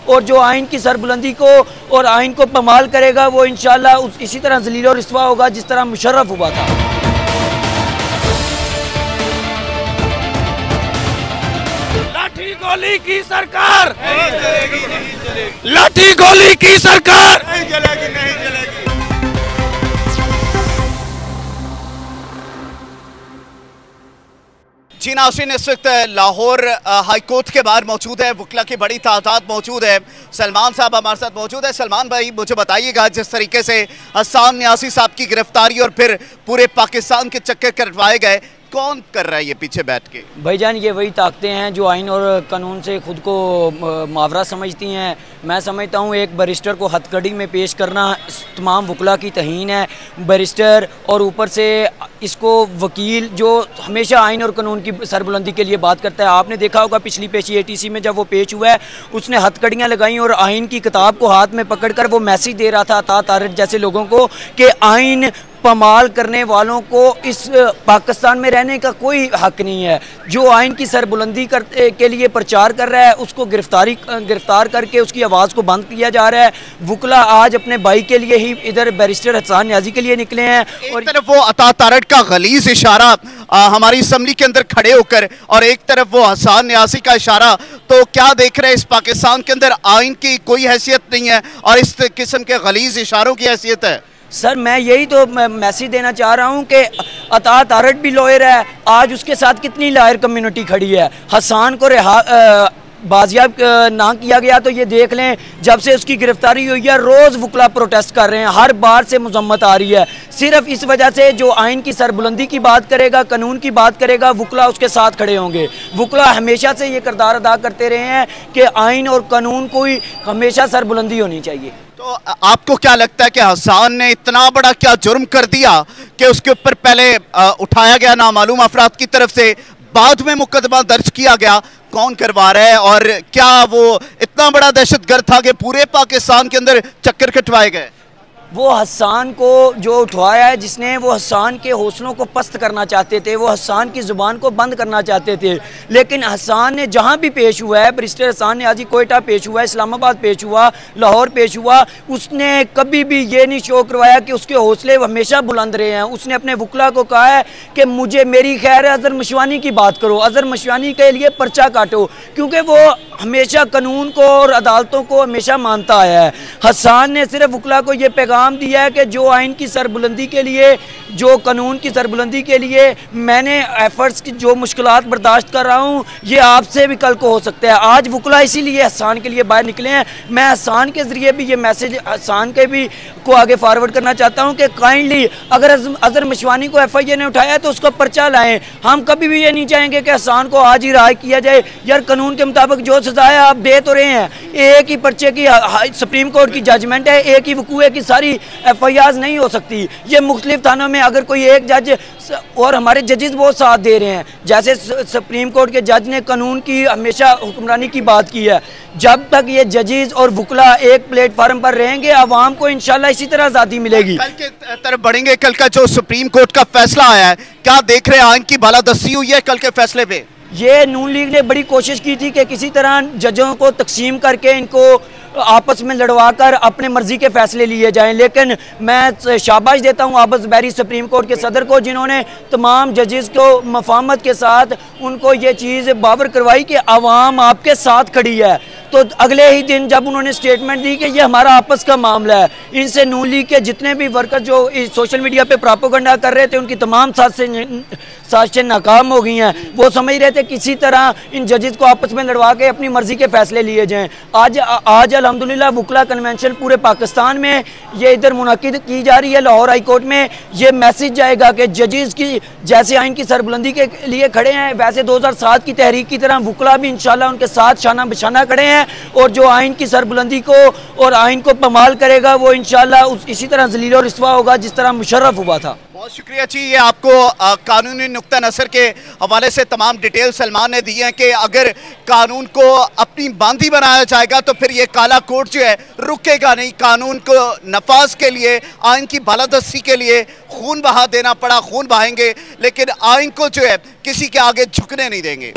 और जो आइन की सरबुलंदी को और आइन को पमाल करेगा वो इंशाअल्लाह इसी तरह ज़लील और रिस्वा होगा जिस तरह मुशर्रफ हुआ था। लाठी गोली की सरकार नहीं चलेगी, नहीं चलेगी। लाठी गोली की सरकार नहीं चलेगी, नहीं चलेगी। जी नाज़रीन, इस वक्त लाहौर हाईकोर्ट के बाहर मौजूद है, वकला की बड़ी तादाद मौजूद है। सलमान साहब हमारे साथ मौजूद है। सलमान भाई, मुझे बताइएगा, जिस तरीके से हसन न्यासी साहब की गिरफ्तारी और फिर पूरे पाकिस्तान के चक्कर कटवाए गए, कौन कर रहा है ये पीछे बैठ के? भाईजान, ये वही ताकतें हैं जो आइन और कानून से खुद को मुआवरा समझती हैं। मैं समझता हूँ एक बैरिस्टर को हथकड़ी में पेश करना तमाम वकला की तहीन है। बैरिस्टर और ऊपर से इसको वकील जो हमेशा आइन और कानून की सरबुलंदी के लिए बात करता है। आपने देखा होगा पिछली पेशी ATC में जब वो पेश हुआ है, उसने हथकड़ियाँ लगाई और आइन की किताब को हाथ में पकड़कर वो मैसेज दे रहा था अता तारट जैसे लोगों को कि आइन पमाल करने वालों को इस पाकिस्तान में रहने का कोई हक नहीं है। जो आइन की सरबुलंदी के लिए प्रचार कर रहा है उसको गिरफ्तार करके उसकी आवाज़ को बंद किया जा रहा है। वकला आज अपने भाई के लिए ही इधर बैरिस्टर हसन न्याजी के लिए निकले हैं। और तरफ वो अता तारट का गलीज इशारा हमारी असम्बली के अंदर खड़े होकर, और एक तरफ वो हसन न्याजी का इशारा। तो क्या देख रहे हैं, इस पाकिस्तान के अंदर आइन की कोई हैसियत नहीं है और इस किस्म के गलीज इशारों की हैसियत है? सर, मैं यही तो मैसेज देना चाह रहा हूँ कि अता तारट भी लॉयर है, आज उसके साथ कितनी लॉयर कम्युनिटी खड़ी है। हसन को बाजियाब ना किया गया तो ये देख लें, जब से उसकी गिरफ्तारी हुई है रोज़ वकला प्रोटेस्ट कर रहे हैं, हर बार से मजम्मत आ रही है। सिर्फ इस वजह से जो आइन की सरबुलंदी की बात करेगा, कानून की बात करेगा, वकला उसके साथ खड़े होंगे। वकला हमेशा से ये किरदार अदा करते रहे हैं कि आइन और कानून को ही हमेशा सरबुलंदी होनी चाहिए। तो आपको क्या लगता है कि हसन ने इतना बड़ा क्या जुर्म कर दिया कि उसके ऊपर पहले उठाया गया नामालूम अफराद की तरफ से, बाद में मुकदमा दर्ज किया गया? कौन करवा रहा है और क्या वो इतना बड़ा दहशतगर्द था कि पूरे पाकिस्तान के अंदर चक्कर कटवाए गए? वो हसन को जो उठवाया है जिसने, वो हसन के हौसलों को पस्त करना चाहते थे, वो हसन की ज़ुबान को बंद करना चाहते थे। लेकिन हसन ने जहाँ भी पेश हुआ है, बैरिस्टर हसन न्याजी कोयटा पेश हुआ, इस्लामाबाद पेश हुआ, लाहौर पेश हुआ, उसने कभी भी ये नहीं शो करवाया कि उसके हौसले हमेशा बुलंद रहे हैं। उसने अपने वकला को कहा है कि मुझे मेरी खैर है, अज़हर मशवानी की बात करो, अज़हर मशवानी के लिए पर्चा काटो, क्योंकि वो हमेशा कानून को और अदालतों को हमेशा मानता आया है। हसन ने सिर्फ वकला को ये पैगाम दिया है कि जो आइन की सरबुलंदी के लिए, जो कानून की सरबुलंदी के लिए मैंने एफर्ट्स की जो मुश्किलात बर्दाश्त कर रहा हूँ, ये आपसे भी कल को हो सकता है। आज वकला इसीलिए हसन के लिए बाहर निकले हैं। मैं हसन के ज़रिए भी ये मैसेज हसन के भी को आगे फॉरवर्ड करना चाहता हूँ कि काइंडली अगर अज़हर मशवानी को FIA ने उठाया तो उसका पर्चा लाएँ। हम कभी भी ये नहीं चाहेंगे कि हसन को आज ही रिहा किया जाए। यार, कानून के मुताबिक जो सज़ा है आप दे तो रहे हैं, एक ही पर्चे की सुप्रीम कोर्ट की जजमेंट है, एक ही वकूए की सारी FIRs नहीं हो सकती। ये मुख्तलिफ थानों में अगर कोई एक जज, और हमारे जजेस बहुत साथ दे रहे हैं, जैसे सुप्रीम कोर्ट के जज ने कानून की हमेशा हुक्मरानी की बात की है। जब तक ये जजेस और वकला एक प्लेटफार्म पर रहेंगे, आवाम को इंशाल्लाह इसी तरह आज़ादी मिलेगी। कल के तरफ बढ़ेंगे। कल का जो सुप्रीम कोर्ट का फैसला आया है, क्या देख रहे हैं, आइन की बालादस्ती हुई है कल के फैसले पे? ये नून लीग ने बड़ी कोशिश की थी कि किसी तरह जजों को तकसीम करके इनको आपस में लड़वाकर अपने मर्जी के फैसले लिए जाएं, लेकिन मैं शाबाश देता हूं आबद ज़ुबैरी सुप्रीम कोर्ट के सदर को, जिन्होंने तमाम जजेस को मफाहमत के साथ उनको ये चीज़ बावर करवाई कि आवाम आपके साथ खड़ी है। तो अगले ही दिन जब उन्होंने स्टेटमेंट दी कि ये हमारा आपस का मामला है, इनसे नून लीग के जितने भी वर्कर जो सोशल मीडिया पे प्रोपेगेंडा कर रहे थे, उनकी तमाम साजिशें नाकाम हो गई हैं। वो समझ रहे थे किसी तरह इन जजेस को आपस में लड़वा के अपनी मर्जी के फैसले लिए जाएं। आज अल्हम्दुलिल्लाह वकला कन्वेंशन पूरे पाकिस्तान में ये इधर मुनक्किद की जा रही है। लाहौर हाई कोर्ट में ये मैसेज जाएगा कि जजेस की जैसे आइन की सरबुलंदी के लिए खड़े हैं, वैसे 2007 की तहरीक की तरह वकला भी इंशाल्लाह उनके साथ शाना बिशाना खड़े हैं। और जो आइन की सरबुलंदी को और आइन को पमाल करेगा वो इंशाल्लाह इसी तरह ज़लील और रिस्वा होगा जिस तरह मुशर्रफ हुआ था। बहुत शुक्रिया जी। ये आपको कानूनी नुक्ता नज़र के हवाले से तमाम डिटेल सलमान ने दी हैं कि अगर कानून को अपनी बांधी बनाया जाएगा तो फिर ये काला कोट जो है रुकेगा नहीं। कानून को नफाज के लिए, आइन की बालादस्ती के लिए खून बहा देना पड़ा, खून बहाएंगे, लेकिन आइन को जो है किसी के आगे झुकने नहीं देंगे।